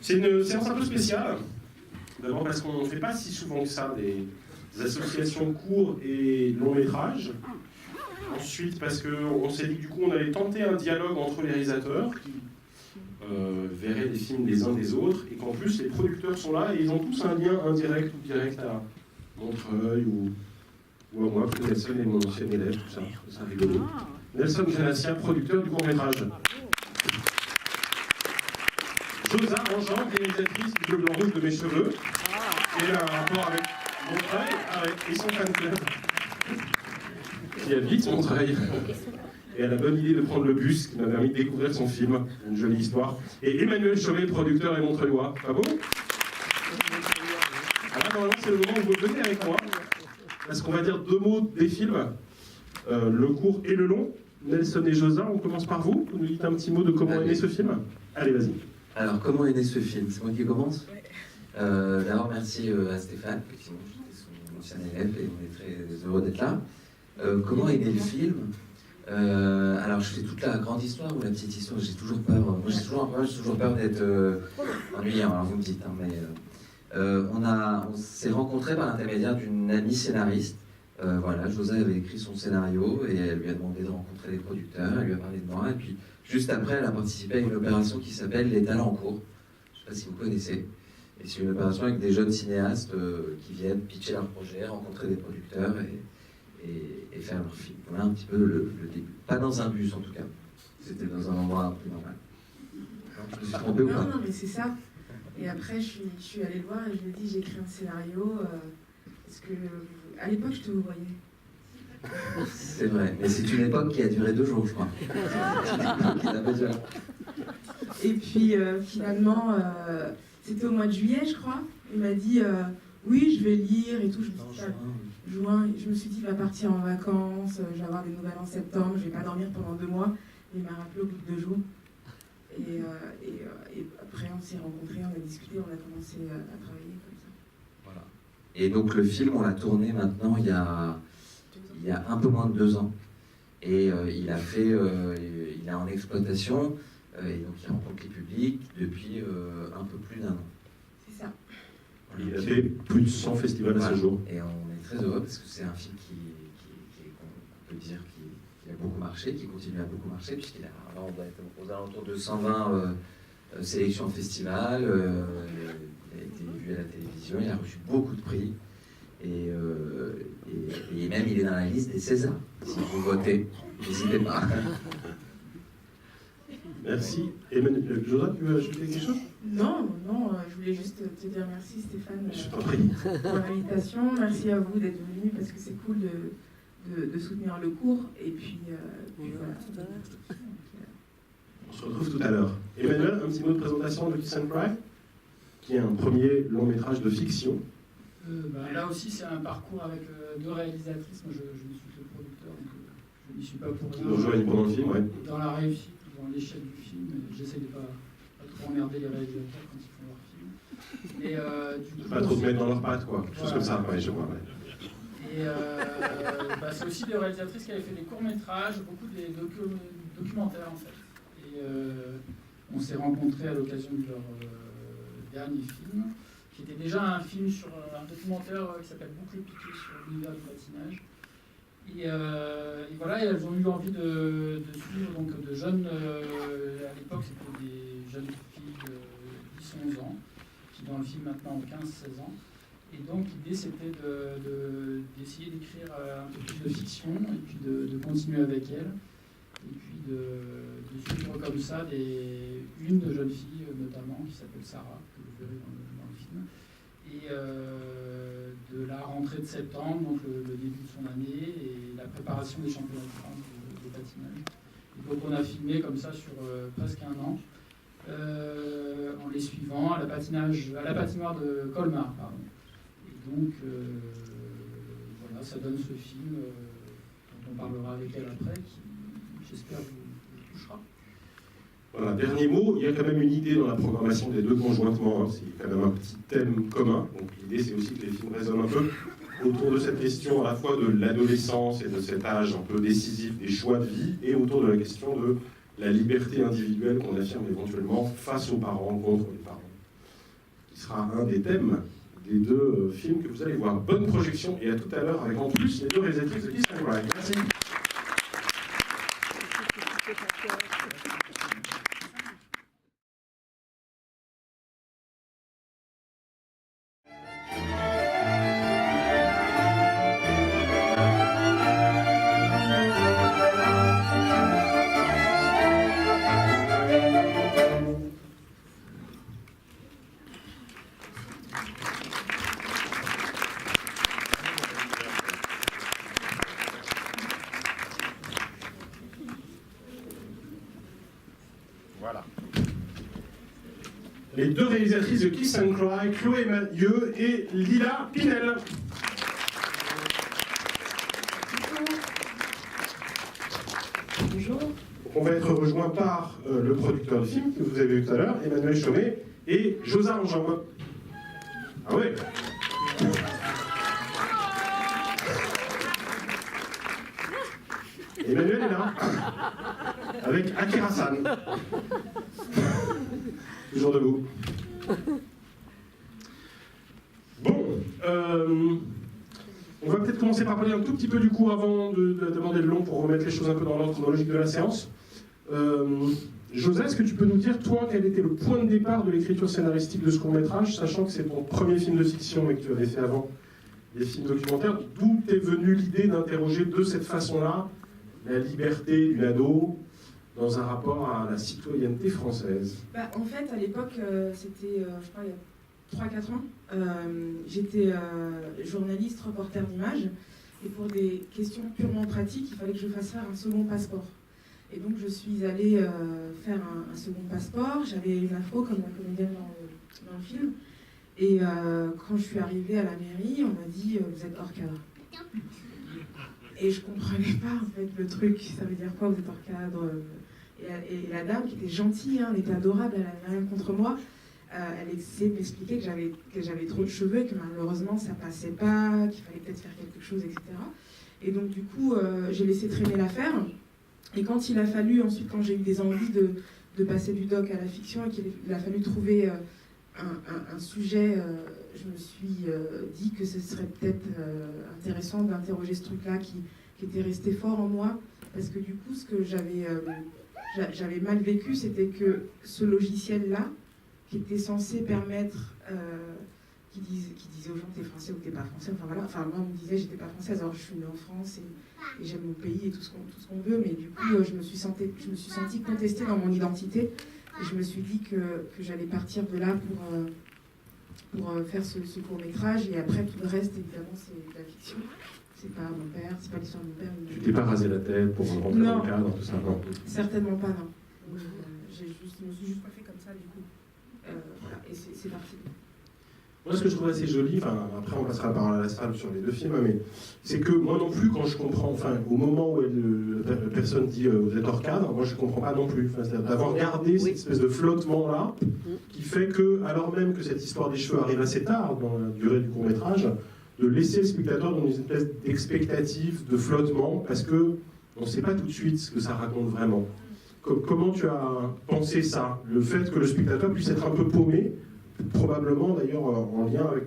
C'est une séance un peu spéciale. D'abord parce qu'on ne fait pas si souvent que ça des associations courts et longs métrages. Ensuite parce qu'on s'est dit que du coup on allait tenter un dialogue entre les réalisateurs qui verraient les films les uns des autres et qu'en plus les producteurs sont là et ils ont tous un lien indirect ou direct à Montreuil ou à moi, parce que Nelson est mon ancien élève, tout ça, c'est rigolo. Nelson Granassia, producteur du court-métrage. Josa Enjang, réalisatrice du bleu blanc rouge de mes cheveux, et un rapport avec Montreuil et son fan club, qui habite Montreuil. Et elle a la bonne idée de prendre le bus qui m'a permis de découvrir son film, une jolie histoire. Et Emmanuel Chauvet, producteur et Montreuillois. Pas bon? Alors normalement c'est le moment où vous venez avec moi, parce qu'on va dire 2 mots des films, le court et le long. Nelson et Josa, on commence par vous. Vous nous dites un petit mot de comment est né ce film. Allez, vas-y. Alors, comment est né ce film? C'est moi qui commence. D'abord, merci à Stéphane, effectivement, j'étais son ancien élève et on est très heureux d'être là. Comment est né le film? Alors, je fais toute la grande histoire ou la petite histoire? J'ai toujours peur. Moi, j'ai toujours peur d'être ennuyant. Alors, vous me dites, hein, mais on s'est rencontrés par l'intermédiaire d'une amie scénariste. Voilà, Josa avait écrit son scénario et elle lui a demandé de rencontrer les producteurs. Elle lui a parlé de moi et puis juste après, elle a participé à une opération qui s'appelle Les Talents en cours. Je ne sais pas si vous connaissez. Et c'est une opération avec des jeunes cinéastes qui viennent pitcher leur projet, rencontrer des producteurs et faire leur film. Voilà un petit peu le début. Pas dans un bus en tout cas. C'était dans un endroit plus normal. Je me suis trompé ou pas? Non, mais c'est ça. Et après, je suis allée le voir et je lui ai dit, j'ai écrit un scénario. Est-ce que à l'époque, je te voyais. C'est vrai, mais c'est une époque qui a duré 2 jours, je crois. Et puis finalement, c'était au mois de juillet, je crois. Il m'a dit oui, je vais lire et tout. Je me suis dit, juin, je me suis dit, il va partir en vacances, je vais avoir des nouvelles en septembre, je vais pas dormir pendant 2 mois. Il m'a rappelé au bout de 2 jours. Et après, on s'est rencontrés, on a discuté, on a commencé à travailler comme ça. Voilà. Et donc le film, on l'a tourné maintenant il y a un peu moins de 2 ans. Et il est en exploitation, et donc il rencontre les publics depuis un peu plus d'1 an. C'est ça. Il a fait plus de 100 festivals à ce jour. Et on est très heureux parce que c'est un film on peut dire, qui a beaucoup marché, qui continue à beaucoup marcher, puisqu'il a, là, on doit être aux alentours de 120 sélections en festival, il a été vu à la télévision, il a reçu beaucoup de prix. Et même il est dans la liste des Césars. Si vous votez, n'hésitez pas. Merci. Emmanuel, Josa, tu veux ajouter quelque chose? Non, je voulais juste te dire merci Stéphane Je t'en prie. pour l'invitation. Merci à vous d'être venu parce que c'est cool de soutenir le cours. Et puis voilà. On se retrouve tout à l'heure. Emmanuel, un petit mot de présentation de Kiss and Cry, qui est un premier long métrage de fiction. Là aussi, c'est un parcours avec 2 réalisatrices. Moi, je ne suis que le producteur, donc je n'y suis pas pour rien. Qui nous rejoignent pendant le film, ouais. Dans la réussite, dans l'échec du film, j'essaie de ne pas trop emmerder les réalisateurs quand ils font leur film. Et, du coup, Pas trop te mettre dans leurs pattes, quoi. Chose comme ça, ouais, je vois. Ouais. Et c'est aussi des réalisatrices qui avaient fait des courts-métrages, beaucoup des documentaires, en fait. Et on s'est rencontrés à l'occasion de leur dernier film, qui était déjà un film sur un documentaire qui s'appelle Boucle piquée sur l'univers du patinage. Et voilà, et elles ont eu envie de suivre donc, de jeunes, à l'époque c'était des jeunes filles de 10-11 ans, qui dans le film maintenant ont 15-16 ans. Et donc l'idée c'était d'essayer d'écrire un peu plus de fiction, et puis de continuer avec elles, et puis de suivre comme ça une jeune fille notamment, qui s'appelle Sarah, que vous verrez dans le film. Et de la rentrée de septembre, donc le début de son année, et la préparation des championnats de France de patinage. Et donc on a filmé comme ça sur presque 1 an, en les suivant à la patinoire de Colmar. Pardon. Et donc voilà, ça donne ce film dont on parlera avec elle après, qui j'espère vous touchera. Voilà, dernier mot, il y a quand même une idée dans la programmation des 2 conjointement, hein, c'est quand même un petit thème commun, donc l'idée c'est aussi que les films résonnent un peu autour de cette question à la fois de l'adolescence et de cet âge un peu décisif des choix de vie, et autour de la question de la liberté individuelle qu'on affirme éventuellement face aux parents, contre les parents. qui sera un des thèmes des deux films que vous allez voir. Bonne projection et à tout à l'heure avec en plus les deux réalisatrices de Kiss and Cry. Merci. Voilà. Les deux réalisatrices de Kiss and Cry, Chloé Mailleux et Lila Pinel. Bonjour. On va être rejoint par le producteur du film que vous avez vu tout à l'heure, Emmanuel Chaumet, et Josa Anjama. Ah ouais. Emmanuel est là, avec Akira-san. Toujours debout. Bon, on va peut-être commencer par parler un tout petit peu du coup avant d'aborder le long pour remettre les choses un peu dans l'ordre chronologique de la séance. José, est-ce que tu peux nous dire, toi, quel était le point de départ de l'écriture scénaristique de ce court-métrage, sachant que c'est ton premier film de fiction et que tu avais fait avant des films documentaires, d'où t'est venue l'idée d'interroger de cette façon-là la liberté d'une ado dans un rapport à la citoyenneté française? En fait, à l'époque, c'était, je crois, il y a 3-4 ans, j'étais journaliste, reporter d'images, et pour des questions purement pratiques, il fallait que je fasse faire un second passeport. Et donc, je suis allée faire un second passeport, j'avais une afro comme la comédienne dans le film, et quand je suis arrivée à la mairie, on m'a dit « vous êtes hors cadre ». Et je comprenais pas en fait le truc, ça veut dire quoi, vous êtes hors cadre. Et la dame qui était gentille, hein, elle était adorable, elle n'avait rien contre moi, elle essayait de m'expliquer que j'avais trop de cheveux et que malheureusement ça passait pas, qu'il fallait peut-être faire quelque chose, etc. Et donc du coup j'ai laissé traîner l'affaire. Et quand il a fallu, ensuite quand j'ai eu des envies de passer du doc à la fiction et qu'il a fallu trouver un sujet, je me suis dit que ce serait peut-être intéressant d'interroger ce truc-là qui était resté fort en moi, parce que du coup, ce que j'avais mal vécu, c'était que ce logiciel-là, qui était censé permettre, qui disait aux gens t'es français ou t'es pas français, enfin voilà, enfin moi on me disait j'étais pas française, alors je suis née en France et j'aime mon pays et tout ce qu'on veut, mais du coup je me suis sentie contestée dans mon identité. Et je me suis dit que j'allais partir de là pour faire ce court-métrage. Et après, tout le reste, évidemment, c'est de la fiction. C'est pas mon père, c'est pas l'histoire de mon père. Tu t'es pas rasé la tête pour rentrer dans le cadre, tout ça, non? Certainement pas, non. Je me suis juste pas fait comme ça, du coup. Voilà, et c'est parti. Moi, ce que je trouve assez joli, enfin, après on passera par la salle sur les deux films, mais c'est que moi non plus, quand je comprends, enfin, au moment où la personne dit vous êtes hors cadre, moi je comprends pas non plus. Enfin, c'est-à-dire d'avoir gardé cette espèce de flottement-là, qui fait que, alors même que cette histoire des cheveux arrive assez tard dans la durée du court-métrage, de laisser le spectateur dans une espèce d'expectative, de flottement, parce que on ne sait pas tout de suite ce que ça raconte vraiment. Comment tu as pensé ça? Le fait que le spectateur puisse être un peu paumé, probablement d'ailleurs en lien avec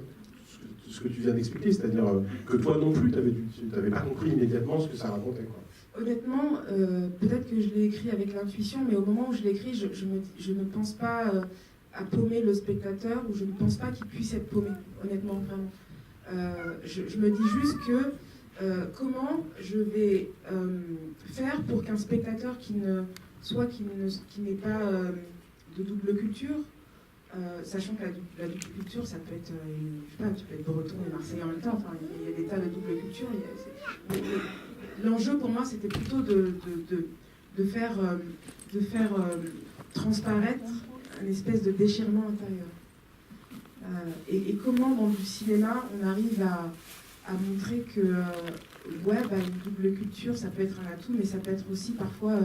ce que tu viens d'expliquer, c'est-à-dire que toi non plus, tu n'avais pas compris immédiatement ce que ça racontait, quoi. Honnêtement, peut-être que je l'ai écrit avec l'intuition, mais au moment où je l'ai écrit, je ne pense pas à paumer le spectateur, ou je ne pense pas qu'il puisse être paumé, honnêtement, vraiment. Je me dis juste que comment je vais faire pour qu'un spectateur qui n'ait pas de double culture, sachant que la double culture, ça peut être, je sais pas, tu peux être breton et marseillais en même temps, enfin, il y a des tas de double culture. L'enjeu pour moi, c'était plutôt de faire transparaître une espèce de déchirement intérieur. Et comment, dans du cinéma, on arrive à montrer que, une double culture, ça peut être un atout, mais ça peut être aussi parfois...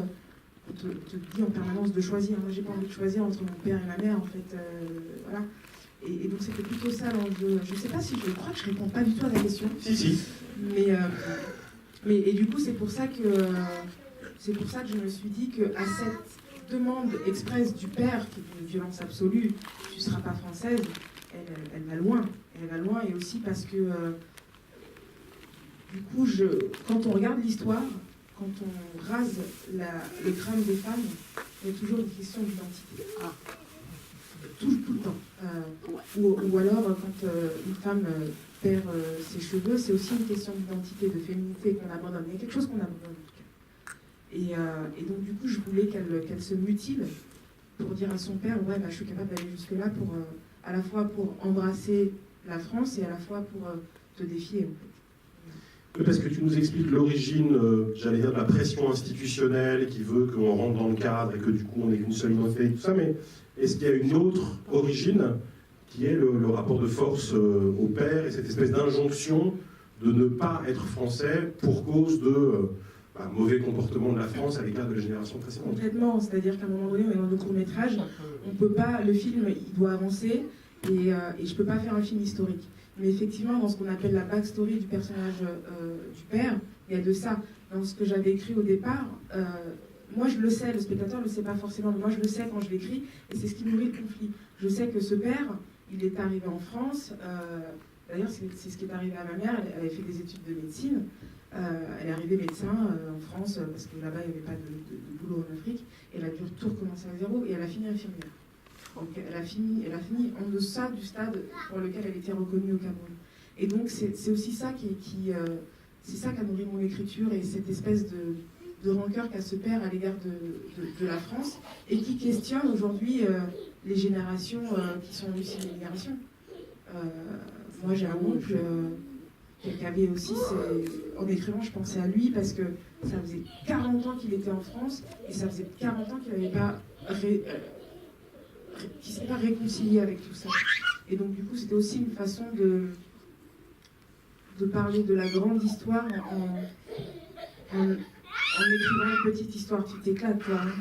on te dit en permanence de choisir. Moi, j'ai pas envie de choisir entre mon père et ma mère, en fait. Voilà. Et donc, c'était plutôt ça l'enjeu. Je sais pas si je crois que je réponds pas du tout à ta question. Si. Mais du coup, c'est pour ça que je me suis dit qu'à cette demande expresse du père, qui est une violence absolue, tu seras pas française, elle va loin. Elle va loin, et aussi parce que, du coup, quand on regarde l'histoire, quand on rase le crâne des femmes, il y a toujours une question d'identité. Tout le temps. Ou alors, quand une femme perd ses cheveux, c'est aussi une question d'identité, de féminité qu'on abandonne. Il y a quelque chose qu'on abandonne, en tout cas. Et donc, du coup, je voulais qu'elle se mutile pour dire à son père, ouais, bah, je suis capable d'aller jusque-là pour, à la fois pour embrasser la France et à la fois pour te défier, en fait. Parce que tu nous expliques l'origine, j'allais dire, de la pression institutionnelle qui veut qu'on rentre dans le cadre et que du coup on n'est qu'une seule identité et tout ça, mais est-ce qu'il y a une autre origine qui est le rapport de force au père et cette espèce d'injonction de ne pas être français pour cause de mauvais comportement de la France à l'égard de la génération précédente? Complètement, c'est-à-dire qu'à un moment donné, on est dans le court-métrage, on peut pas, le film, il doit avancer, et je peux pas faire un film historique. Mais effectivement, dans ce qu'on appelle la backstory du personnage du père, il y a de ça. Dans ce que j'avais écrit au départ, moi je le sais, le spectateur ne le sait pas forcément, mais moi je le sais quand je l'écris, et c'est ce qui nourrit le conflit. Je sais que ce père, il est arrivé en France, d'ailleurs c'est ce qui est arrivé à ma mère, elle avait fait des études de médecine, elle est arrivée médecin en France, parce que là-bas il n'y avait pas de boulot en Afrique, et elle a dû tout recommencer à zéro, et elle a fini infirmière. Donc elle a fini en deçà du stade pour lequel elle était reconnue au Cameroun. Et donc c'est aussi ça c'est ça qui a nourri mon écriture, et cette espèce de rancœur qu'a ce père à l'égard de la France, et qui questionne aujourd'hui les générations qui sont issues de l'immigration. Moi j'ai un oncle qui avait aussi, en écrivant je pensais à lui, parce que ça faisait 40 ans qu'il était en France, et ça faisait 40 ans qu'il n'avait pas qui ne s'est pas réconcilié avec tout ça. Et donc du coup c'était aussi une façon de parler de la grande histoire en écrivant une petite histoire. Tu t'éclates, toi. Hein.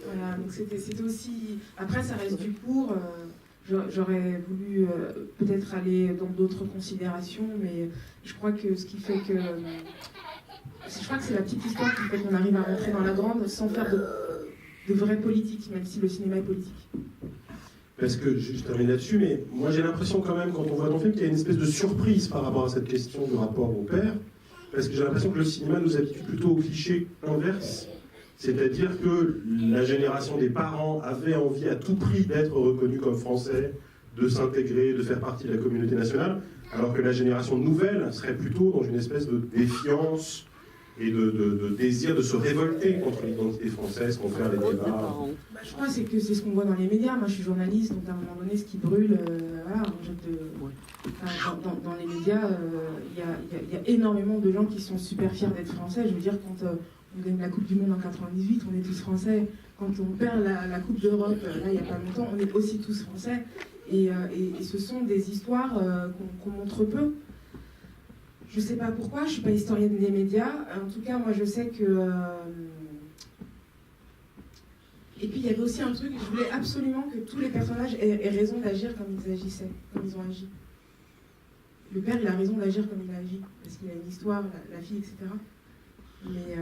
Voilà, donc c'était aussi... Après ça reste du court, j'aurais voulu peut-être aller dans d'autres considérations, mais je crois que ce qui fait que... Je crois que c'est la petite histoire qui fait qu'on arrive à rentrer dans la grande sans faire de vraie politique, même si le cinéma est politique. Parce que, je termine là-dessus, mais moi j'ai l'impression quand même, quand on voit dans le film, qu'il y a une espèce de surprise par rapport à cette question du rapport au père, parce que j'ai l'impression que le cinéma nous habitue plutôt au cliché inverse, c'est-à-dire que la génération des parents avait envie à tout prix d'être reconnus comme français, de s'intégrer, de faire partie de la communauté nationale, alors que la génération nouvelle serait plutôt dans une espèce de défiance et de désir de se révolter contre l'identité française, contre faire les débats. Je crois que c'est ce qu'on voit dans les médias. Moi, je suis journaliste, donc à un moment donné, ce qui brûle, voilà, dans les médias, il y a énormément de gens qui sont super fiers d'être français. Je veux dire, quand on gagne la Coupe du Monde en 98, on est tous français. Quand on perd la Coupe d'Europe, là, il n'y a pas longtemps, on est aussi tous français. Et ce sont des histoires qu'on montre peu. Je ne sais pas pourquoi, je ne suis pas historienne des médias. En tout cas, moi, je sais que... Et puis, il y avait aussi un truc, je voulais absolument que tous les personnages aient raison d'agir comme ils agissaient, comme ils ont agi. Le père, il a raison d'agir comme il a agi, parce qu'il a une histoire, la fille, etc. Mais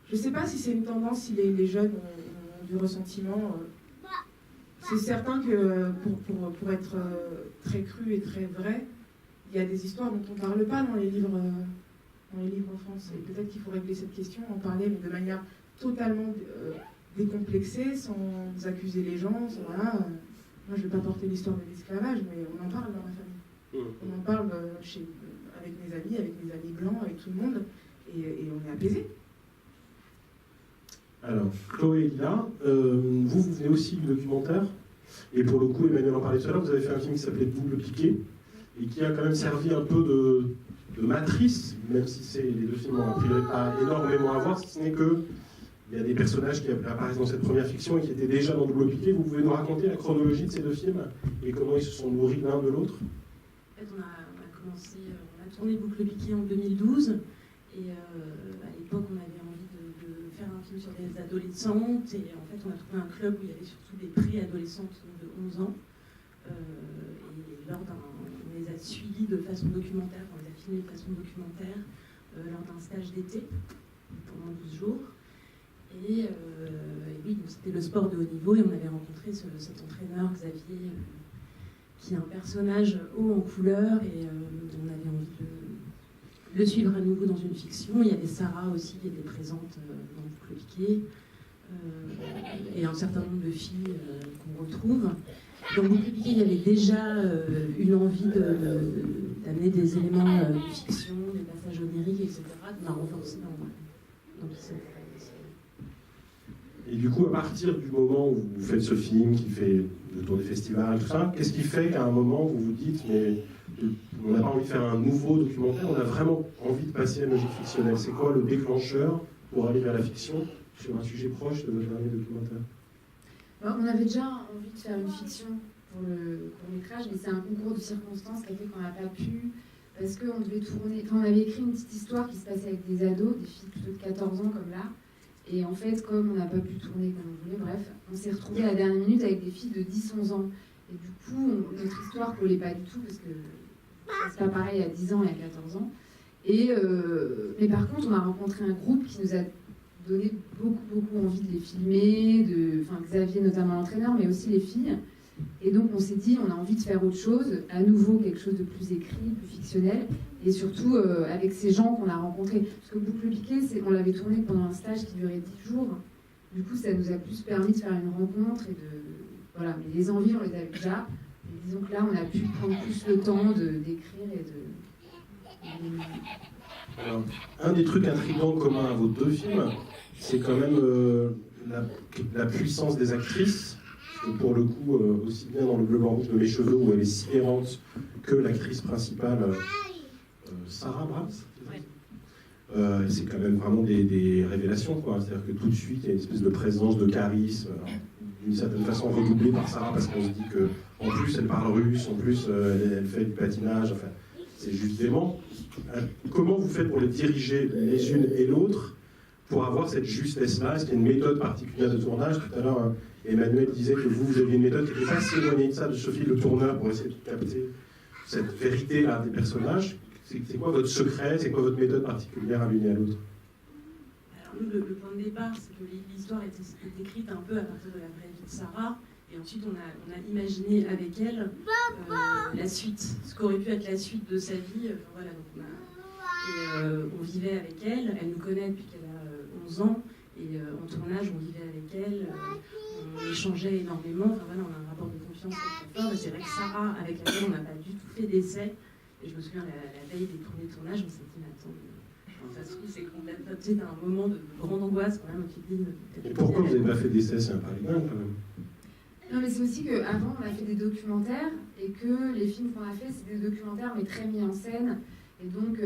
je ne sais pas si c'est une tendance, si les jeunes ont du ressentiment. C'est certain que pour être très cru et très vrai, il y a des histoires dont on ne parle pas dans les livres en France. Et peut-être qu'il faut régler cette question, en parler, mais de manière totalement décomplexée, sans accuser les gens. Voilà. Moi, je ne vais pas porter l'histoire de l'esclavage, mais on en parle dans ma famille. On en parle avec mes amis blancs, avec tout le monde, et on est apaisés. Alors, Chloé et Lila, vous venez aussi du documentaire, et pour le coup, Emmanuel en parlait tout à l'heure, vous avez fait un film qui s'appelait Double Piqué, et qui a quand même servi un peu de matrice, même si les deux films n'ont a priori pas énormément à voir, si ce n'est qu'il y a des personnages qui apparaissent dans cette première fiction et qui étaient déjà dans Double Piqué. Vous pouvez nous raconter la chronologie de ces deux films et comment ils se sont nourris l'un de l'autre? En fait, on a tourné Boucle Piqué en 2012, et à l'époque, on avait envie de faire un film sur des adolescentes, et en fait, on a trouvé un club où il y avait surtout des pré-adolescentes de 11 ans. Et on les a suivis de façon documentaire, on les a filmés de façon documentaire lors d'un stage d'été pendant 12 jours. Et oui, donc c'était le sport de haut niveau et on avait rencontré cet entraîneur Xavier qui est un personnage haut en couleur et on avait envie de le suivre à nouveau dans une fiction. Il y avait Sarah aussi qui était présente dans Boucle Piquée et un certain nombre de filles qu'on retrouve. Dans Boucle Piquée, il y avait déjà une envie d'amener des éléments de fiction, des passages oniriques, etc. qu'on a renforcé dans Bissau. Et du coup, à partir du moment où vous faites ce film qui fait le tour des festivals et tout ça, qu'est-ce qui fait qu'à un moment vous vous dites mais on n'a pas envie de faire un nouveau documentaire, on a vraiment envie de passer à la logique fictionnelle? C'est quoi le déclencheur pour aller vers la fiction sur un sujet proche de votre dernier documentaire? On avait déjà envie de faire une fiction pour le court-métrage, mais c'est un concours de circonstances qui a fait qu'on n'a pas pu, parce qu'on devait tourner. Enfin, on avait écrit une petite histoire qui se passait avec des ados, des filles plutôt de 14 ans comme là. Et en fait, comme on n'a pas pu tourner comme on voulait, bref, on s'est retrouvés à la dernière minute avec des filles de 10-11 ans. Et du coup, notre histoire ne collait pas du tout, parce que c'est pas pareil à 10 ans et à 14 ans. Mais par contre, on a rencontré un groupe qui nous a donné beaucoup envie de les filmer, Xavier notamment l'entraîneur, mais aussi les filles. Et donc on s'est dit, on a envie de faire autre chose, à nouveau quelque chose de plus écrit, plus fictionnel, et surtout avec ces gens qu'on a rencontrés. Parce que Boucle Piquée, on l'avait tourné pendant un stage qui durait 10 jours. Du coup, ça nous a plus permis de faire une rencontre et de... Voilà, mais les envies, on les avait déjà. Mais disons que là, on a pu prendre plus le temps d'écrire et de... Alors, un des trucs intrigants communs à vos deux films, c'est quand même la puissance des actrices. Pour le coup, aussi bien dans Le Bleu, Blanc, Rouge de Mes Cheveux, où elle est si errante, que l'actrice principale, Sarah Brahms. Ouais. C'est quand même vraiment des révélations, quoi. C'est-à-dire que tout de suite, il y a une espèce de présence, de charisme, d'une certaine façon redoublée par Sarah, parce qu'on se dit qu'en plus, elle parle russe, en plus, elle fait du patinage, enfin, c'est juste dément. Comment vous faites pour les diriger les unes et l'autre, pour avoir cette justesse-là? Est-ce qu'il y a une méthode particulière de tournage? Tout à l'heure, Emmanuel disait que vous aviez une méthode qui n'était pas si éloignée de ça, de Sophie Le Tourneur, pour essayer de capter cette vérité-là des personnages. C'est quoi votre secret? C'est quoi votre méthode particulière à l'une et à l'autre? Alors nous, le point de départ, c'est que l'histoire est écrite un peu à partir de la vraie vie de Sarah. Et ensuite, on a imaginé avec elle la suite, ce qu'aurait pu être la suite de sa vie. Voilà, donc on vivait avec elle, elle nous connaît depuis qu'elle a 11 ans. Et en tournage, on vivait avec elle, on échangeait énormément. Enfin voilà, on a un rapport de confiance très fort. Et c'est vrai que Sarah, avec laquelle on n'a pas du tout fait d'essai, et je me souviens la veille des premiers tournages, on s'est dit, mais attends, ça se trouve, c'est complètement. Tu sais, t'as un moment de grande angoisse quand même, tu te dis. Et pourquoi vous n'avez pas fait d'essai? C'est un paradigme quand même. Non, mais c'est aussi qu'avant, on a fait des documentaires, et que les films qu'on a fait, c'est des documentaires, mais très mis en scène. Et donc.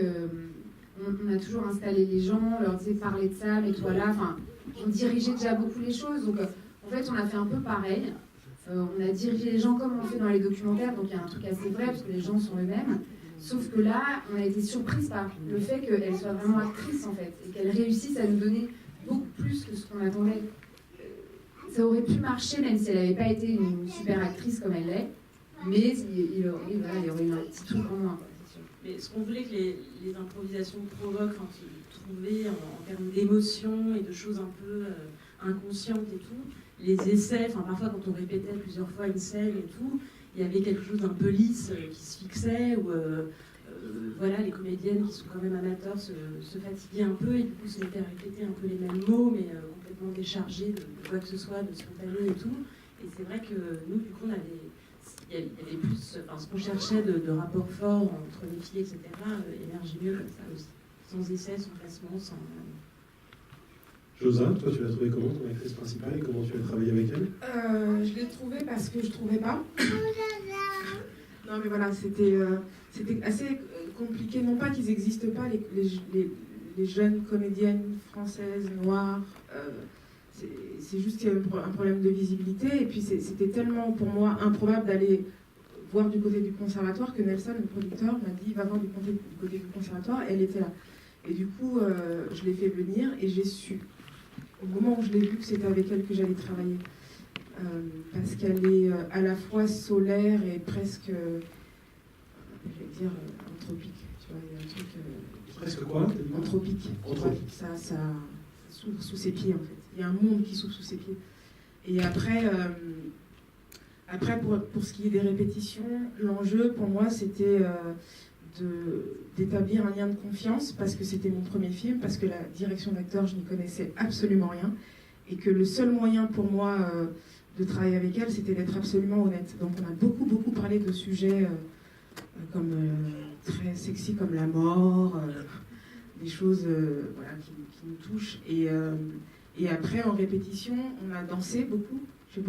On a toujours installé les gens, on leur disait parler de ça, mets-toi là, enfin, on dirigeait déjà beaucoup les choses, donc en fait on a fait un peu pareil, on a dirigé les gens comme on fait dans les documentaires, donc il y a un truc assez vrai, parce que les gens sont eux-mêmes, sauf que là, on a été surprise par le fait qu'elle soit vraiment actrice en fait, et qu'elle réussisse à nous donner beaucoup plus que ce qu'on attendait. Ça aurait pu marcher même si elle n'avait pas été une super actrice comme elle l'est, mais il y aurait eu un petit truc en moins. Mais ce qu'on voulait que les improvisations provoquent, quand ils trouvaient en termes d'émotions et de choses un peu inconscientes et tout, les essais, enfin parfois quand on répétait plusieurs fois une scène et tout, il y avait quelque chose d'un peu lisse qui se fixait, ou voilà, les comédiennes qui sont quand même amateurs se fatiguaient un peu et du coup se mettaient à répéter un peu les mêmes mots, mais complètement déchargés de quoi que ce soit, de spontané et tout. Et c'est vrai que nous, du coup, il y avait plus, enfin, ce qu'on cherchait de rapports forts entre les filles, etc., émergeait mieux comme ça aussi. Sans essai, sans placement, sans... Josa, toi tu l'as trouvé comment, ton actrice principale, et comment tu as travaillé avec elle? Je l'ai trouvée parce que je trouvais pas. Non mais voilà, c'était assez compliqué. Non pas qu'ils n'existent pas, les jeunes comédiennes françaises, noires. C'est juste qu'il y a un problème de visibilité. Et puis c'était tellement pour moi improbable d'aller voir du côté du conservatoire que Nelson, le producteur, m'a dit va voir du côté du conservatoire. Et elle était là. Et du coup, je l'ai fait venir et j'ai su, au moment où je l'ai vu, que c'était avec elle que j'allais travailler. Parce qu'elle est à la fois solaire et presque, je vais dire, anthropique. Tu vois, il y a un truc... presque quoi? Anthropique. Anthropique. Ça s'ouvre sous ses pieds, en fait. y a un monde qui s'ouvre sous ses pieds. Et après, pour ce qui est des répétitions, l'enjeu pour moi c'était d'établir un lien de confiance, parce que c'était mon premier film, parce que la direction d'acteur, je n'y connaissais absolument rien, et que le seul moyen pour moi de travailler avec elle, c'était d'être absolument honnête. Donc on a beaucoup parlé de sujets comme très sexy, comme la mort, des choses voilà, qui nous touchent. Et après, en répétition, on a dansé beaucoup. Je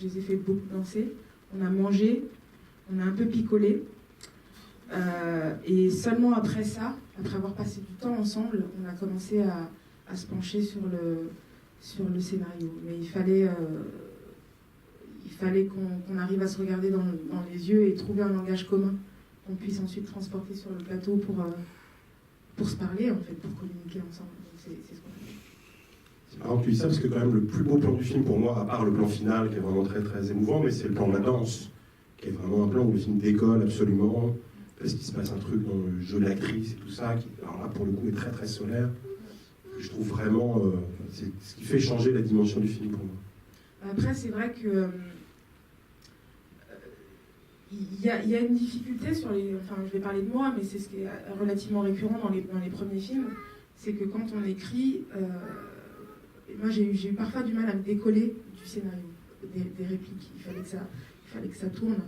les ai fait beaucoup danser. On a mangé, on a un peu picolé. Et seulement après ça, après avoir passé du temps ensemble, on a commencé à se pencher sur le scénario. Mais il fallait qu'on arrive à se regarder dans les yeux et trouver un langage commun qu'on puisse ensuite transporter sur le plateau pour se parler, en fait, pour communiquer ensemble. Donc c'est ce qu'on a fait. C'est marrant que tu dis ça, parce que quand même le plus beau plan du film pour moi, à part le plan final qui est vraiment très très émouvant, mais c'est le plan de la danse, qui est vraiment un plan où le film décolle absolument, parce qu'il se passe un truc dans le jeu de l'actrice et tout ça, qui alors là pour le coup est très très solaire. Je trouve vraiment, c'est ce qui fait changer la dimension du film pour moi. Après, c'est vrai que il y a une difficulté sur les... Enfin, je vais parler de moi, mais c'est ce qui est relativement récurrent dans les premiers films, c'est que quand on écrit, moi j'ai eu parfois du mal à me décoller du scénario, des répliques. Il fallait que ça tourne.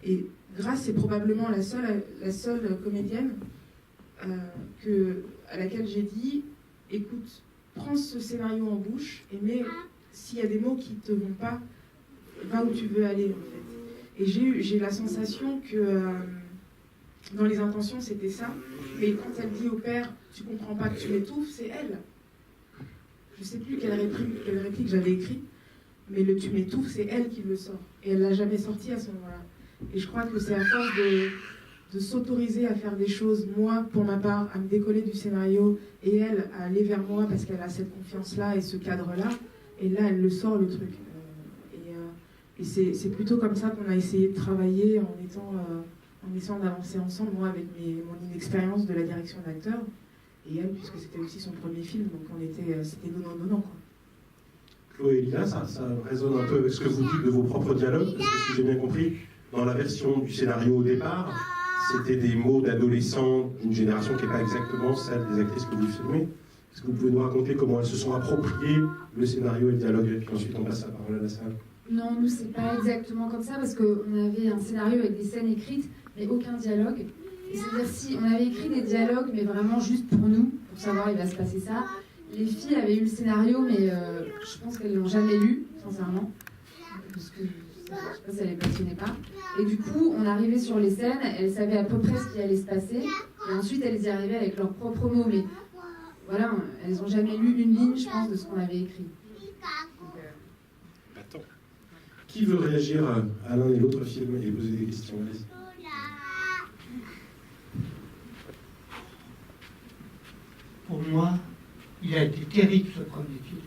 Et Grâce, c'est probablement la seule comédienne à laquelle j'ai dit, écoute, prends ce scénario en bouche, mais s'il y a des mots qui ne te vont pas, va où tu veux aller, en fait. Et j'ai la sensation que dans les intentions, c'était ça. Mais quand elle dit au père, tu comprends pas que tu m'étouffes, c'est elle. Je sais plus quelle réplique j'avais écrite, mais le tu m'étouffes, c'est elle qui le sort. Et elle l'a jamais sorti à ce moment-là. Et je crois que c'est à force de s'autoriser à faire des choses, moi, pour ma part, à me décoller du scénario, et elle, à aller vers moi parce qu'elle a cette confiance-là et ce cadre-là, et là, elle le sort, le truc. Et c'est plutôt comme ça qu'on a essayé de travailler en essayant d'avancer ensemble, moi, avec mon inexpérience de la direction d'acteur, et elle, puisque c'était aussi son premier film, donc c'était donnant-donnant, quoi. Chloé et Lila, ça résonne un peu avec ce que vous dites de vos propres dialogues, parce que si j'ai bien compris, dans la version du scénario au départ, c'était des mots d'adolescents d'une génération qui n'est pas exactement celle des actrices que vous filmez. Est-ce que vous pouvez nous raconter comment elles se sont appropriées le scénario et le dialogue, et puis ensuite on passe la parole à la salle? Non, nous, c'est pas exactement comme ça, parce qu'on avait un scénario avec des scènes écrites, mais aucun dialogue. Et c'est-à-dire, si on avait écrit des dialogues, mais vraiment juste pour nous, pour savoir il va se passer ça, les filles avaient eu le scénario, mais je pense qu'elles ne l'ont jamais lu, sincèrement, parce que je ne sais pas si elles ne les passionnaient pas. Et du coup, on arrivait sur les scènes, elles savaient à peu près ce qui allait se passer, et ensuite elles y arrivaient avec leurs propres mots, mais voilà, elles n'ont jamais lu une ligne, je pense, de ce qu'on avait écrit. Attends. Qui veut réagir à l'un et l'autre film et poser des questions? Allez-y. Pour moi, il a été terrible ce premier film.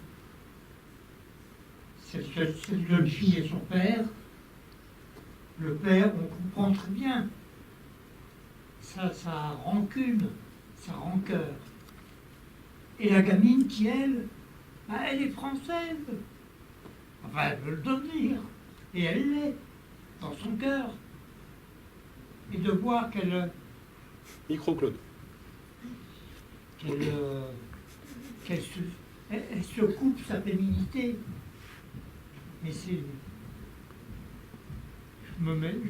Cette jeune fille et son père, le père, on comprend très bien sa rancune, sa rancœur. Et la gamine qui, elle est française. Enfin, elle veut le devenir. Et elle l'est, dans son cœur. Et de voir qu'elle... Micro, Claude. Elle se coupe sa féminité. Mais c'est...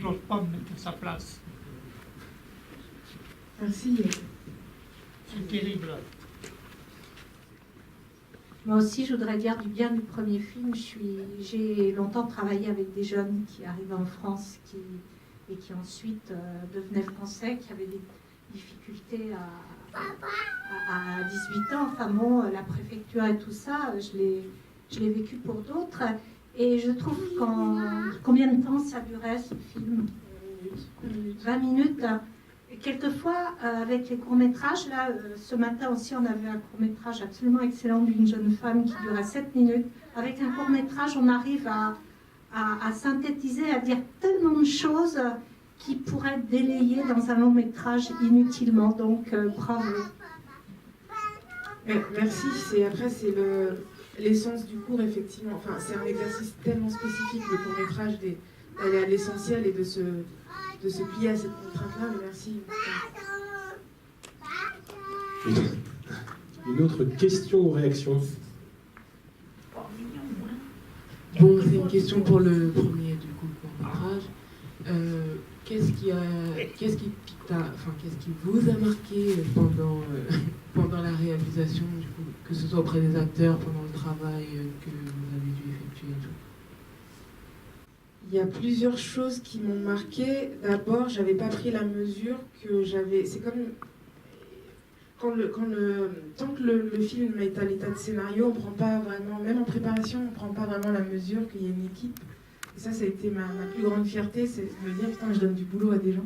J'ose pas me mettre à sa place. Merci. C'est terrible. Moi aussi, je voudrais dire du bien du premier film. J'ai longtemps travaillé avec des jeunes qui arrivaient en France et qui ensuite devenaient français, qui avaient des difficultés à 18 ans. Enfin bon, la préfecture et tout ça, je l'ai vécu pour d'autres. Et je trouve combien de temps ça durait ce film? 20 minutes. Et quelquefois, avec les courts-métrages, là, ce matin aussi, on avait un court-métrage absolument excellent d'une jeune femme qui durait 7 minutes. Avec un court-métrage, on arrive à synthétiser, à dire tellement de choses qui pourraient être délayées dans un long-métrage inutilement. Donc, bravo. Merci. Après, l'essence du cours, effectivement, enfin, c'est un exercice tellement spécifique, le court-métrage, d'aller à l'essentiel et de se plier à cette contrainte-là. Mais merci. Une autre question ou réaction? Bon, c'est une question pour le premier du coup court-métrage. Qu'est-ce qui vous a marqué pendant la réalisation, du coup, que ce soit auprès des acteurs, pendant le travail que vous avez dû effectuer et tout? Il y a plusieurs choses qui m'ont marqué. D'abord, j'avais pas pris la mesure que j'avais. C'est comme tant que le film est à l'état de scénario, on prend pas vraiment, même en préparation, on prend pas vraiment la mesure qu'il y a une équipe. Et ça a été ma plus grande fierté, c'est de me dire putain, je donne du boulot à des gens.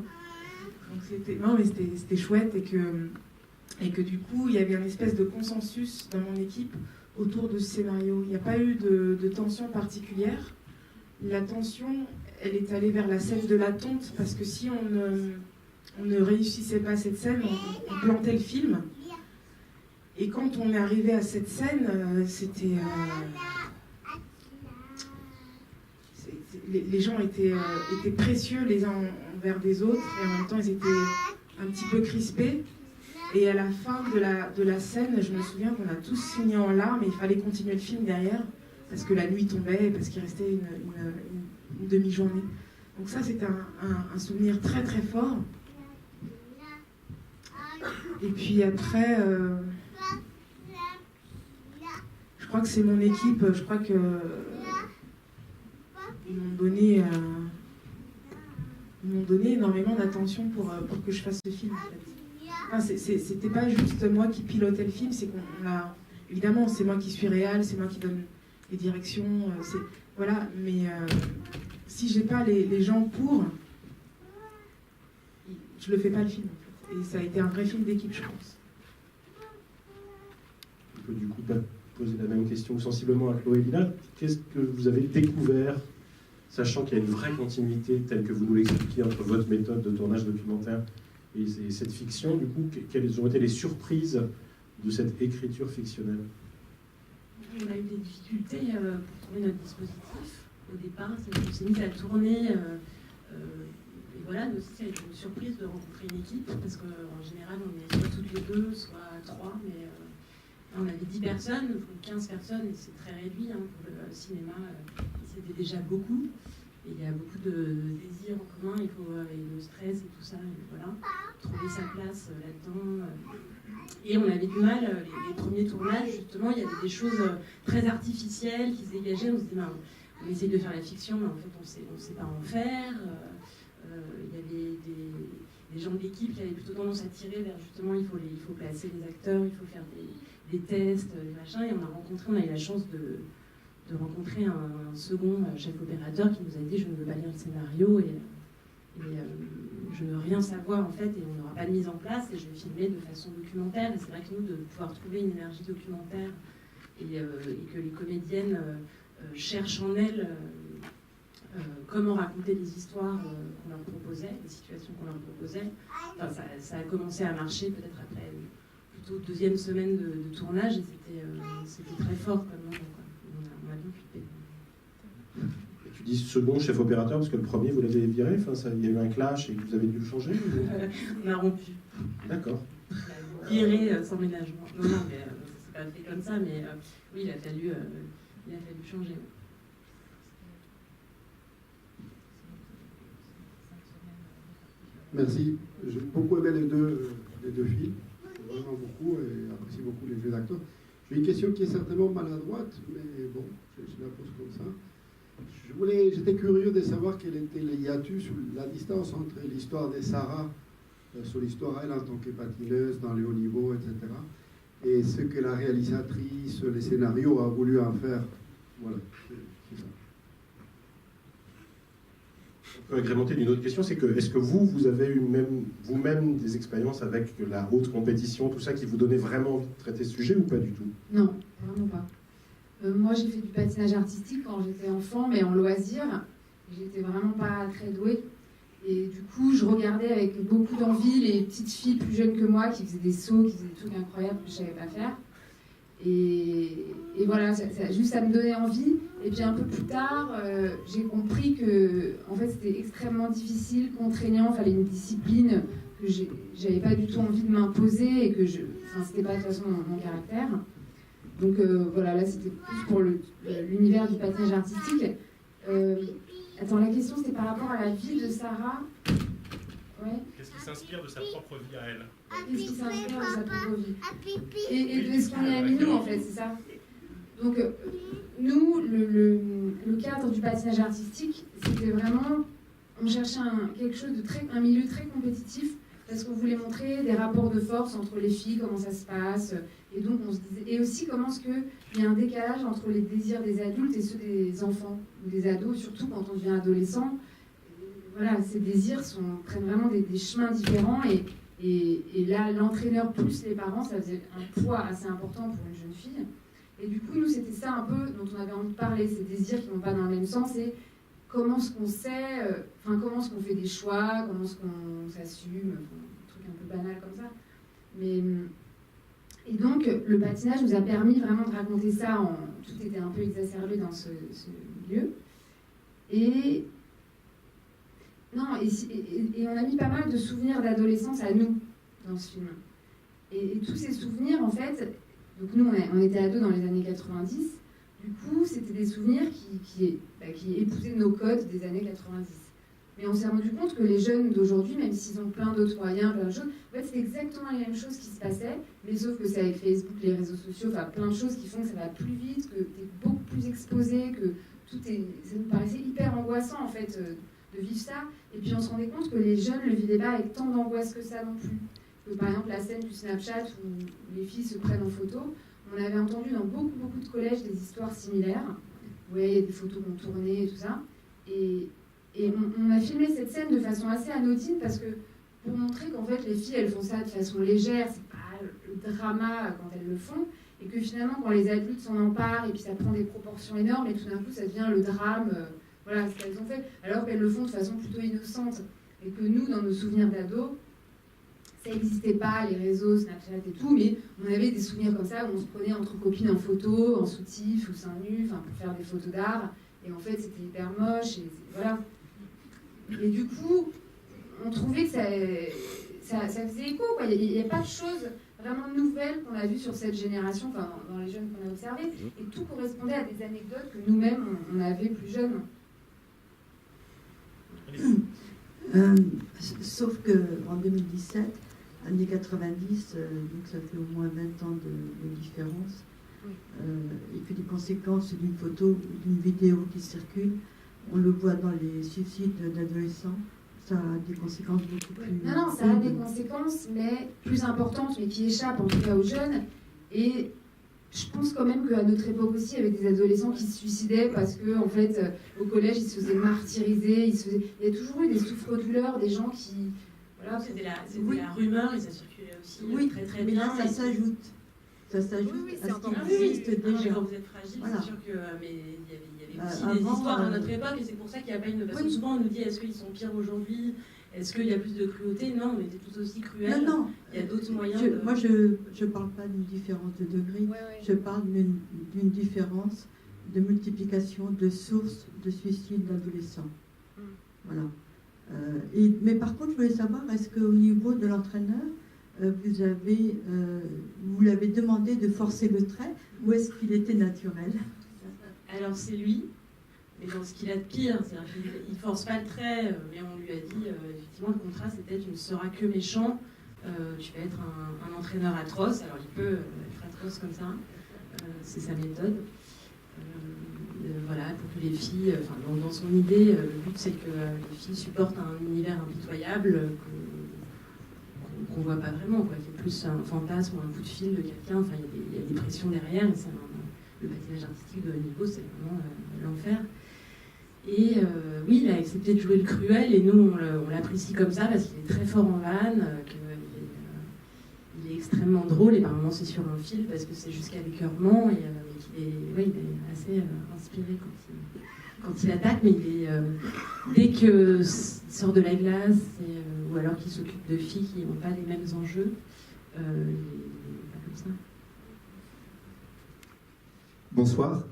Donc c'était chouette et que du coup, il y avait une espèce de consensus dans mon équipe autour de ce scénario. Il n'y a pas eu de tension particulière. La tension, elle est allée vers la scène de la tonte, parce que si on ne réussissait pas cette scène, on plantait le film. Et quand on est arrivé à cette scène, les gens étaient précieux les uns envers des autres, et en même temps ils étaient un petit peu crispés. Et à la fin de la scène, je me souviens qu'on a tous signé en larmes, et il fallait continuer le film derrière, parce que la nuit tombait et parce qu'il restait une demi-journée. Donc ça, c'était un souvenir très très fort. Et puis après, je crois que c'est mon équipe, je crois que ils m'ont donné énormément d'attention pour que je fasse ce film, en fait. Enfin, c'était pas juste moi qui pilotais le film, c'est qu'on a... Évidemment, c'est moi qui suis réal, c'est moi qui donne les directions, voilà, mais si j'ai pas les gens pour, je le fais pas le film, en fait. Et ça a été un vrai film d'équipe, je pense. On peut du coup poser la même question sensiblement à Chloé et Lina. Qu'est-ce que vous avez découvert, sachant qu'il y a une vraie continuité telle que vous nous l'expliquez entre votre méthode de tournage documentaire et cette fiction? Du coup, quelles ont été les surprises de cette écriture fictionnelle? On a eu des difficultés pour trouver notre dispositif. Au départ, on s'est mis à tourner. Et voilà, nous aussi, ça a été une surprise de rencontrer une équipe, parce qu'en général, on est soit toutes les deux, soit trois, mais là, on avait 10 personnes, 15 personnes, et c'est très réduit pour le cinéma. C'était déjà beaucoup, et il y a beaucoup de désirs en commun, et le stress et tout ça, et voilà, trouver sa place là-dedans. Et on avait du mal, les premiers tournages, justement, il y avait des choses très artificielles qui se dégageaient. On se dit, on essaye de faire la fiction, mais en fait, on sait pas en faire. Il y avait des gens de l'équipe qui avaient plutôt tendance à tirer vers, justement, il faut placer les acteurs, il faut faire des tests, des machins. Et on a eu la chance de rencontrer un second chef opérateur qui nous a dit, je ne veux pas lire le scénario, et je ne veux rien savoir, en fait, et on n'aura pas de mise en place, et je vais filmer de façon documentaire. Et c'est vrai que nous, de pouvoir trouver une énergie documentaire et que les comédiennes cherchent en elles comment raconter les histoires qu'on leur proposait, les situations qu'on leur proposait. Enfin, ça a commencé à marcher peut-être après plutôt deuxième semaine de tournage, et c'était très fort comme moment, quoi. On a bien flippé. Tu dis second chef opérateur parce que le premier vous l'avez viré, enfin, il y a eu un clash et vous avez dû le changer On a rompu. D'accord. Viré sans ménagement. Non, mais c'est pas fait comme ça, mais oui, il a fallu changer. Merci. J'ai beaucoup aimé les deux films, vraiment beaucoup, et apprécie beaucoup les jeux d'acteurs. J'ai une question qui est certainement maladroite, mais bon, je la pose comme ça. J'étais curieux de savoir quel était le hiatus, la distance entre l'histoire de Sarah, sur l'histoire elle en tant que patineuse dans les hauts niveaux, etc., et ce que la réalisatrice, les scénarios a voulu en faire. Voilà, c'est ça. On peut agrémenter d'une autre question, c'est que est-ce que vous avez eu vous-même des expériences avec la haute compétition, tout ça, qui vous donnait vraiment envie de traiter ce sujet ou pas du tout? Non, vraiment pas. Moi, j'ai fait du patinage artistique quand j'étais enfant, mais en loisir. J'étais vraiment pas très douée. Et du coup, je regardais avec beaucoup d'envie les petites filles plus jeunes que moi qui faisaient des sauts, qui faisaient des trucs incroyables que je savais pas faire. Et voilà, juste ça me donnait envie. Et puis un peu plus tard, j'ai compris que en fait, c'était extrêmement difficile, contraignant, il fallait une discipline que j'avais pas du tout envie de m'imposer et que c'était pas de toute façon mon caractère. Donc voilà, là c'était plus pour l'univers du patinage artistique. Attends, la question c'était par rapport à la vie de Sarah. Ouais. Qu'est-ce qui s'inspire de sa propre vie à elle? Qu'est-ce qui s'inspire de sa propre vie? Et de ce qu'on y a mis nous en fait, c'est ça. Donc nous, le cadre du patinage artistique, c'était vraiment, on cherchait un milieu très compétitif parce qu'on voulait montrer des rapports de force entre les filles, comment ça se passe, et donc on se disait, et aussi comment est-ce qu'il y a un décalage entre les désirs des adultes et ceux des enfants ou des ados, surtout quand on devient adolescent. Voilà, ces désirs prennent vraiment des chemins différents et là, l'entraîneur plus les parents, ça faisait un poids assez important pour une jeune fille. Et du coup, nous, c'était ça un peu dont on avait envie de parler, ces désirs qui ne vont pas dans le même sens, et comment est-ce qu'on sait, comment est-ce qu'on fait des choix, comment est-ce qu'on s'assume, un truc un peu banal comme ça. Et donc, le patinage nous a permis vraiment de raconter ça, tout était un peu exacerbé dans ce milieu. Et on a mis pas mal de souvenirs d'adolescence à nous dans ce film. Et tous ces souvenirs, en fait, donc nous, on était ados dans les années 90, du coup, c'était des souvenirs qui épousaient nos codes des années 90. Mais on s'est rendu compte que les jeunes d'aujourd'hui, même s'ils ont plein d'autres moyens, plein de choses, en fait, c'est exactement les mêmes choses qui se passaient, mais sauf que c'est avec Facebook, les réseaux sociaux, enfin plein de choses qui font que ça va plus vite, que tu es beaucoup plus exposé, que ça nous paraissait hyper angoissant, en fait, de vivre ça. Et puis on se rendait compte que les jeunes ne le vivaient pas avec tant d'angoisse que ça non plus. Que, par exemple, la scène du Snapchat où les filles se prennent en photo, on avait entendu dans beaucoup de collèges des histoires similaires. Vous voyez, il y a des photos qu'on tournait et tout ça. Et on a filmé cette scène de façon assez anodine parce que pour montrer qu'en fait les filles elles font ça de façon légère, c'est pas le drama quand elles le font, et que finalement quand les adultes s'en emparent et puis ça prend des proportions énormes et tout d'un coup ça devient le drame, voilà ce qu'elles ont fait, alors qu'elles le font de façon plutôt innocente. Et que nous, dans nos souvenirs d'ados, ça n'existait pas, les réseaux, Snapchat et tout, mais on avait des souvenirs comme ça où on se prenait entre copines en photo, en soutif ou seins nus, pour faire des photos d'art, et en fait c'était hyper moche, et voilà. Et du coup, on trouvait que ça faisait écho, quoi. Il n'y a pas de choses vraiment nouvelles qu'on a vues sur cette génération, enfin dans les jeunes qu'on a observés, et tout correspondait à des anecdotes que nous-mêmes on avait plus jeunes. Sauf qu'en 2017, années 90, donc ça fait au moins 20 ans de différence, et que les conséquences d'une photo ou d'une vidéo qui circule, on le voit dans les suicides d'adolescents, ça a des conséquences beaucoup plus... Non, ça a des conséquences, mais plus importantes, mais qui échappent en tout cas aux jeunes. Et je pense quand même qu'à notre époque aussi, il y avait des adolescents qui se suicidaient parce que, en fait, au collège, ils se faisaient martyriser. Il y a toujours eu des souffres-douleurs, des gens qui... Voilà, c'était la rumeur et ça circulait aussi très très mais bien. Là, ça s'ajoute. Ça s'ajoute à ce qui existe déjà. Quand vous êtes fragile, voilà. c'est sûr que... Mais il y avait aussi des histoires à notre époque et c'est pour ça qu'il n'y a pas une... Parce que souvent on nous dit est-ce qu'ils sont pires aujourd'hui? Est-ce qu'il y a plus de cruauté? Non, on était tous aussi cruels. Non. Il y a d'autres moyens. Moi, je ne parle pas d'une différence de degré. Je parle d'une différence de multiplication de sources de suicide d'adolescents. Voilà. Mais par contre, je voulais savoir, est-ce qu'au niveau de l'entraîneur, vous l'avez demandé de forcer le trait ou est-ce qu'il était naturel? Alors c'est lui, mais dans ce qu'il a de pire, il ne force pas le trait, mais on lui a dit, effectivement, le contrat c'était tu ne seras que méchant, tu vas être un entraîneur atroce, alors il peut être atroce comme ça, c'est sa méthode. Voilà, pour que les filles, dans son idée, le but c'est que les filles supportent un univers impitoyable qu'on voit pas vraiment, quoi, qu'il y ait plus un fantasme ou un coup de fil de quelqu'un, il y a des pressions derrière, et le patinage artistique de haut niveau, c'est vraiment l'enfer. Et oui, il a accepté de jouer le cruel, et nous, on l'apprécie comme ça, parce qu'il est très fort en vanne, il est extrêmement drôle, et par moments c'est sur un fil, parce que c'est jusqu'à l'écœurement, et qu'il est, il est assez inspiré quand il attaque, mais dès qu'il sort de la glace, ou alors qu'il s'occupe de filles qui n'ont pas les mêmes enjeux, il est pas comme ça. Bonsoir.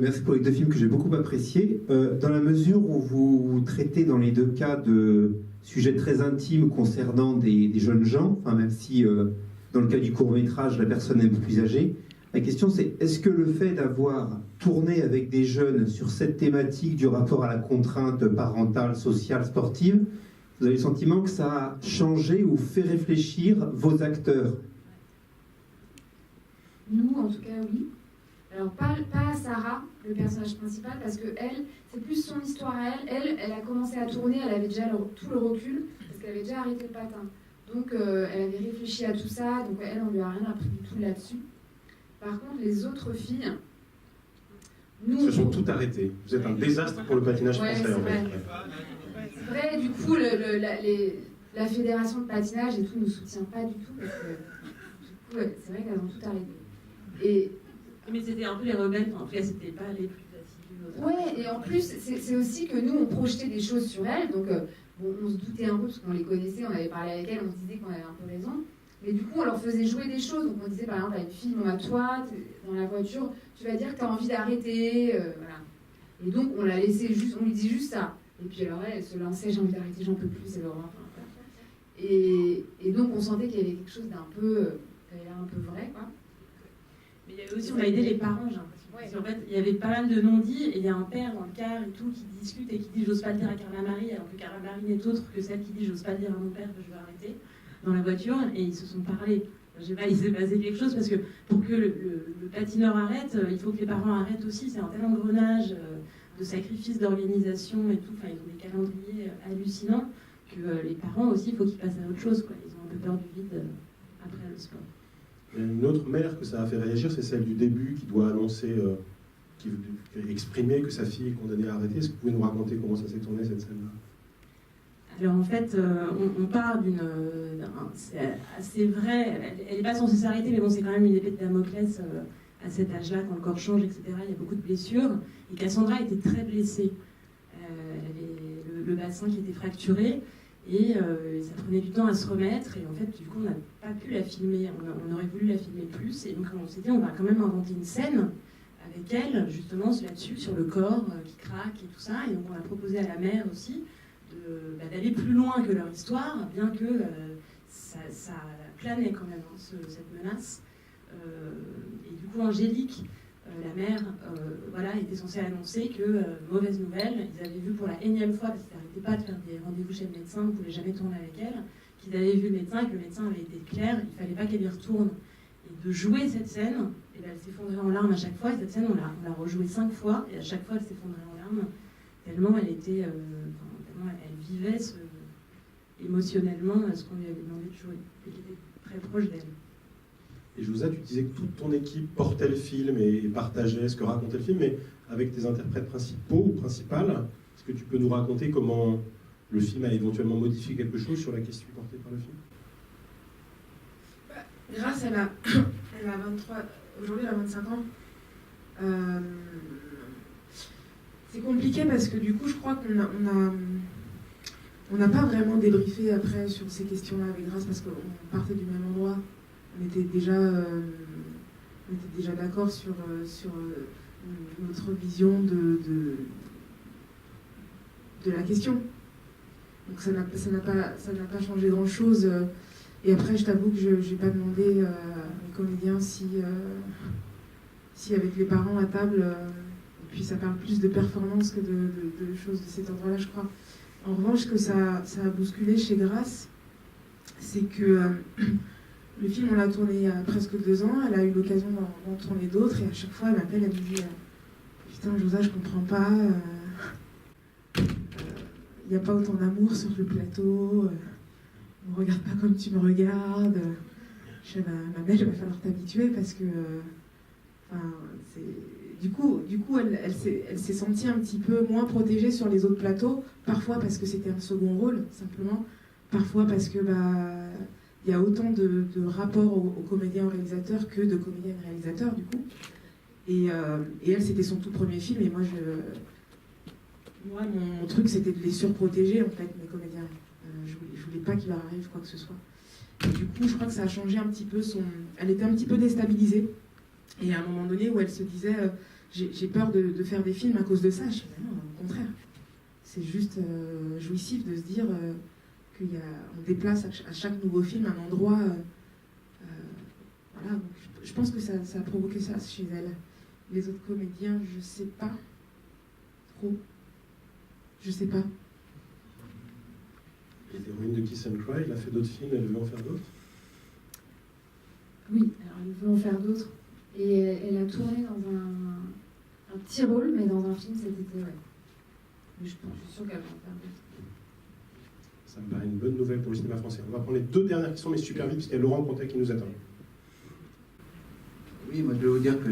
Merci pour les deux films que j'ai beaucoup appréciés. Dans la mesure où vous traitez dans les deux cas de sujets très intimes concernant des jeunes gens, enfin, même si dans le cas du court-métrage, la personne est un peu plus âgée, la question c'est, est-ce que le fait d'avoir tourné avec des jeunes sur cette thématique du rapport à la contrainte parentale, sociale, sportive, vous avez le sentiment que ça a changé ou fait réfléchir vos acteurs? Nous, en tout cas, oui. Alors, pas Sarah, le personnage principal, parce que elle, c'est plus son histoire à elle. Elle a commencé à tourner, elle avait déjà tout le recul, parce qu'elle avait déjà arrêté le patin. Donc, elle avait réfléchi à tout ça, donc elle, on lui a rien appris du tout là-dessus. Par contre, les autres filles, nous... Ils se sont toutes arrêtées. Vous êtes un désastre pour le patinage français, en fait. C'est vrai, du coup, la fédération de patinage et tout ne nous soutient pas du tout, parce que, du coup, c'est vrai qu'elles ont tout arrêté. Mais c'était un peu les rebelles, en tout cas, c'était pas les plus faciles. Ouais, et en plus, c'est aussi que nous, on projetait des choses sur elles, donc bon, on se doutait un peu, parce qu'on les connaissait, on avait parlé avec elles, on se disait qu'on avait un peu raison. Mais du coup, on leur faisait jouer des choses, donc on disait par exemple à une fille, bon, à toi, dans la voiture, tu vas dire que tu as envie d'arrêter, voilà. Et donc, on l'a laissé juste, on lui dit juste ça. Et puis alors, elle se lançait, j'ai envie d'arrêter, j'en peux plus, c'est l'horreur. Et donc, on sentait qu'il y avait quelque chose d'un peu, avait l'air un peu vrai, quoi. Mais il y avait aussi, on a aidé les parents, j'ai l'impression. Parce qu'en fait, il y avait pas mal de non-dits, et il y a un père dans le car et tout qui discute et qui dit j'ose pas le dire à Carla Marie, alors que Carla Marie n'est autre que celle qui dit j'ose pas le dire à mon père que je vais arrêter, dans la voiture, et ils se sont parlé. Je sais pas, il s'est passé quelque chose, parce que pour que le patineur arrête, il faut que les parents arrêtent aussi. C'est un tel engrenage de sacrifices, d'organisation et tout, enfin, ils ont des calendriers hallucinants, que les parents aussi, il faut qu'ils passent à autre chose, quoi. Ils ont un peu peur du vide après le sport. Une autre mère que ça a fait réagir, c'est celle du début qui doit annoncer, qui veut exprimer que sa fille est condamnée à arrêter. Est-ce que vous pouvez nous raconter comment ça s'est tourné, cette scène-là? Alors en fait, on part d'une... c'est assez vrai, elle n'est pas censée s'arrêter, mais bon, c'est quand même une épée de Damoclès à cet âge-là, quand le corps change, etc. Il y a beaucoup de blessures. Et Cassandra était très blessée. Elle avait le bassin qui était fracturé. Et ça prenait du temps à se remettre, et en fait, du coup, on n'a pas pu la filmer, on aurait voulu la filmer plus, et donc on s'est dit, on va quand même inventer une scène avec elle, justement, là-dessus, sur le corps qui craque et tout ça, et donc on a proposé à la mère aussi d'aller plus loin que leur histoire, bien que ça planait quand même, hein, cette menace. Et du coup, Angélique, la mère, voilà, était censée annoncer que, mauvaise nouvelle, ils avaient vu pour la énième fois, parce qu'ils n'arrêtaient pas de faire des rendez-vous chez le médecin, on ne pouvait jamais tourner avec elle, qu'ils avaient vu le médecin et que le médecin avait été clair, il ne fallait pas qu'elle y retourne. Et de jouer cette scène, et ben, elle s'effondrait en larmes à chaque fois, et cette scène, on l'a rejouée 5 fois, et à chaque fois, elle s'effondrait en larmes, tellement elle était, tellement elle vivait émotionnellement ce qu'on lui avait demandé de jouer, et qui était très proche d'elle. Et Jouza, tu disais que toute ton équipe portait le film et partageait ce que racontait le film, mais avec tes interprètes principaux ou principales, est-ce que tu peux nous raconter comment le film a éventuellement modifié quelque chose sur la question portée par le film? Grâce, elle a 23, aujourd'hui elle a 25 ans. C'est compliqué parce que du coup, je crois qu'on n'a pas vraiment débriefé après sur ces questions-là avec Grâce, parce qu'on partait du même endroit. On était déjà d'accord sur notre vision de la question. Donc ça n'a pas changé grand-chose. Et après, je t'avoue que je n'ai pas demandé aux comédiens si avec les parents à table, et puis ça parle plus de performance que de choses de cet endroit-là, je crois. En revanche, ce que ça a bousculé chez Grâce, c'est que le film, on l'a tourné il y a presque 2 ans, elle a eu l'occasion d'en tourner d'autres, et à chaque fois, elle m'appelle, elle me dit putain, Jouza, je comprends pas, il n'y a pas autant d'amour sur le plateau, on ne regarde pas comme tu me regardes. Je dis, ma belle, il va falloir t'habituer parce que... Du coup, elle s'est sentie un petit peu moins protégée sur les autres plateaux, parfois parce que c'était un second rôle, simplement, parfois parce que il y a autant de rapports aux comédiens, aux réalisateurs que de comédiens et réalisateurs, du coup. Et elle, c'était son tout premier film, et moi, mon truc, c'était de les surprotéger, en fait, mes comédiens. Je voulais pas qu'il leur arrive quoi que ce soit. Et du coup, je crois que ça a changé un petit peu elle était un petit peu déstabilisée. Et à un moment donné où elle se disait j'ai peur de faire des films à cause de ça, je dis non, au contraire. C'est juste jouissif de se dire qu'on déplace à chaque nouveau film un endroit. Voilà, donc je pense que ça a provoqué ça chez elle. Les autres comédiens, je sais pas trop. Je sais pas. Et l'héroïne de Kiss and Cry, elle a fait d'autres films, elle veut en faire d'autres? Oui, alors elle veut en faire d'autres. Et elle a tourné dans un petit rôle, mais dans un film cet été, ouais. Mais je suis sûre qu'elle va en faire d'autres. Ça me paraît une bonne nouvelle pour le cinéma français. On va prendre les 2 dernières questions, mais super vite, parce qu'il y a Laurent Contet qui nous attend. Oui, moi je vais vous dire que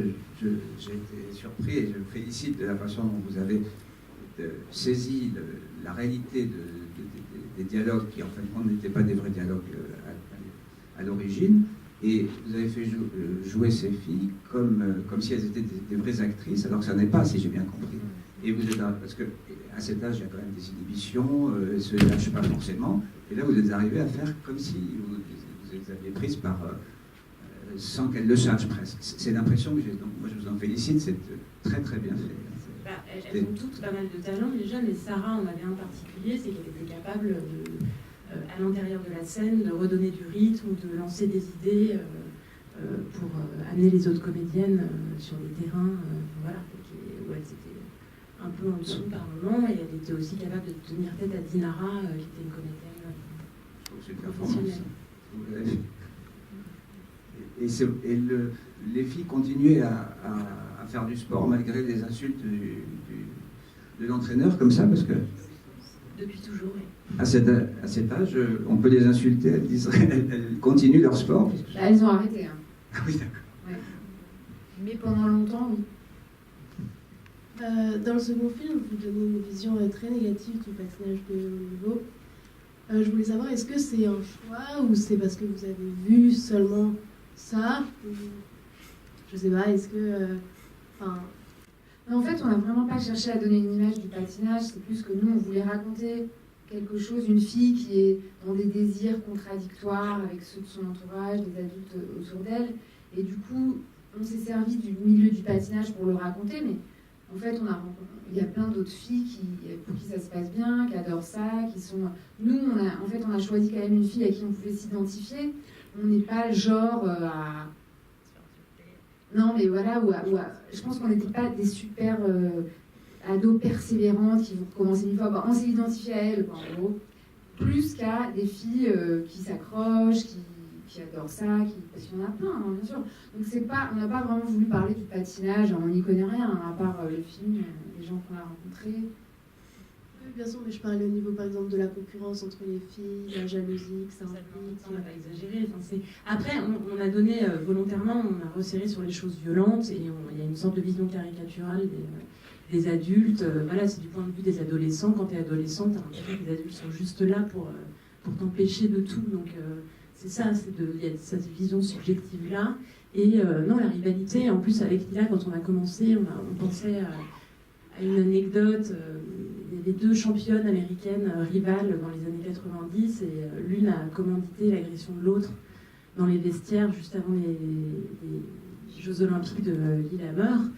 j'ai été surpris et je me félicite de la façon dont vous avez saisi la réalité des dialogues qui en fin de compte n'étaient pas des vrais dialogues à l'origine. Et vous avez fait jouer ces filles comme si elles étaient des vraies actrices, alors que ça n'est pas, si j'ai bien compris. Et vous êtes parce que à cet âge, il y a quand même des inhibitions, elles ne se lâchent pas forcément. Et là, vous êtes arrivé à faire comme si vous les aviez prises par sans qu'elles le sachent presque. C'est l'impression que j'ai. Donc moi, je vous en félicite, c'est très très bien fait. Elles ont toutes pas mal de talent déjà, mais Sarah en avait un particulier, c'est qu'elle était capable à l'intérieur de la scène, de redonner du rythme ou de lancer des idées pour amener les autres comédiennes sur les terrains, voilà, où elles étaient un peu en dessous par moment, et elle était aussi capable de tenir tête à Dinara, qui était une comédienne professionnelle. Et les filles continuaient à faire du sport malgré les insultes de l'entraîneur, comme ça, parce que... Depuis toujours, oui. À cet âge, on peut les insulter, elles continuent leur sport. Bah, elles ont arrêté. Hein. Ah oui, d'accord. Ouais. Mais pendant longtemps, oui. Dans le second film, vous donnez une vision très négative du personnage de Niveau. Je voulais savoir, est-ce que c'est un choix ou c'est parce que vous avez vu seulement ça? Je sais pas, est-ce que... Mais en fait, on n'a vraiment pas cherché à donner une image du patinage, c'est plus que nous, on voulait raconter quelque chose, une fille qui est dans des désirs contradictoires avec ceux de son entourage, des adultes autour d'elle. Et du coup, on s'est servi du milieu du patinage pour le raconter, mais en fait, il y a plein d'autres filles pour qui ça se passe bien, qui adorent ça, qui sont... Nous, on a choisi quand même une fille à qui on pouvait s'identifier. On n'est pas le genre à... Non, mais voilà, je pense qu'on n'était pas des super ados persévérantes qui vont recommencer une fois. On s'est identifié à elles, en gros. Plus qu'à des filles qui s'accrochent, qui adorent ça, parce qu'il y en a plein, hein, bien sûr. Donc on n'a pas vraiment voulu parler du patinage, on n'y connaît rien, hein, à part le film, les gens qu'on a rencontrés. Oui, bien sûr, mais je parlais au niveau, par exemple, de la concurrence entre les filles, la jalousie, que ça implique. On n'a pas exagéré. Après, on a donné volontairement, on a resserré sur les choses violentes, et il y a une sorte de vision caricaturale des adultes. Voilà, c'est du point de vue des adolescents. Quand tu es adolescent, tu as l'impression que les adultes sont juste là pour t'empêcher de tout. Donc, c'est ça, il y a cette vision subjective-là. Et non, la rivalité, en plus, avec Lila, quand on a commencé, on pensait à une anecdote. Il y avait 2 championnes américaines rivales dans les années 90, et l'une a commandité l'agression de l'autre dans les vestiaires juste avant les Jeux Olympiques de Lillehammer.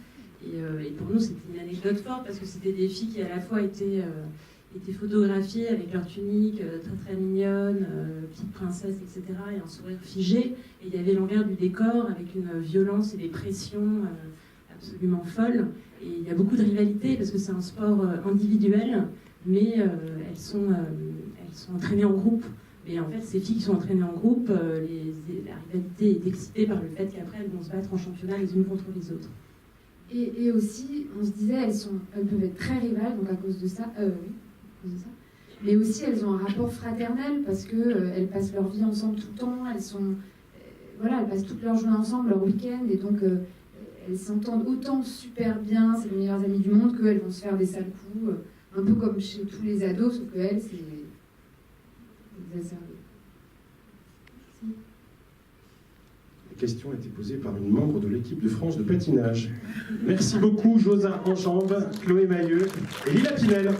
Et pour nous, c'était une anecdote forte, parce que c'était des filles qui, à la fois, étaient photographiées avec leur tunique très très mignonne, petite princesse, etc., et un sourire figé. Et il y avait l'envers du décor avec une violence et des pressions absolument folles. Et il y a beaucoup de rivalité parce que c'est un sport individuel, mais elles sont entraînées en groupe. Et en fait, ces filles qui sont entraînées en groupe, la rivalité est excitée par le fait qu'après, elles vont se battre en championnat les unes contre les autres. Et aussi, on se disait, elles peuvent être très rivales, donc à cause de ça, mais aussi elles ont un rapport fraternel parce qu'elles passent leur vie ensemble tout le temps, elles passent toute leur journée ensemble, leur week-end, et donc elles s'entendent autant super bien, c'est les meilleures amies du monde, qu'elles vont se faire des sales coups, un peu comme chez tous les ados, sauf qu'elles, c'est exacerbé. La question a été posée par une membre de l'équipe de France de patinage. Merci beaucoup, Josa Enjambe, Chloé Mailleux et Lila Pinel.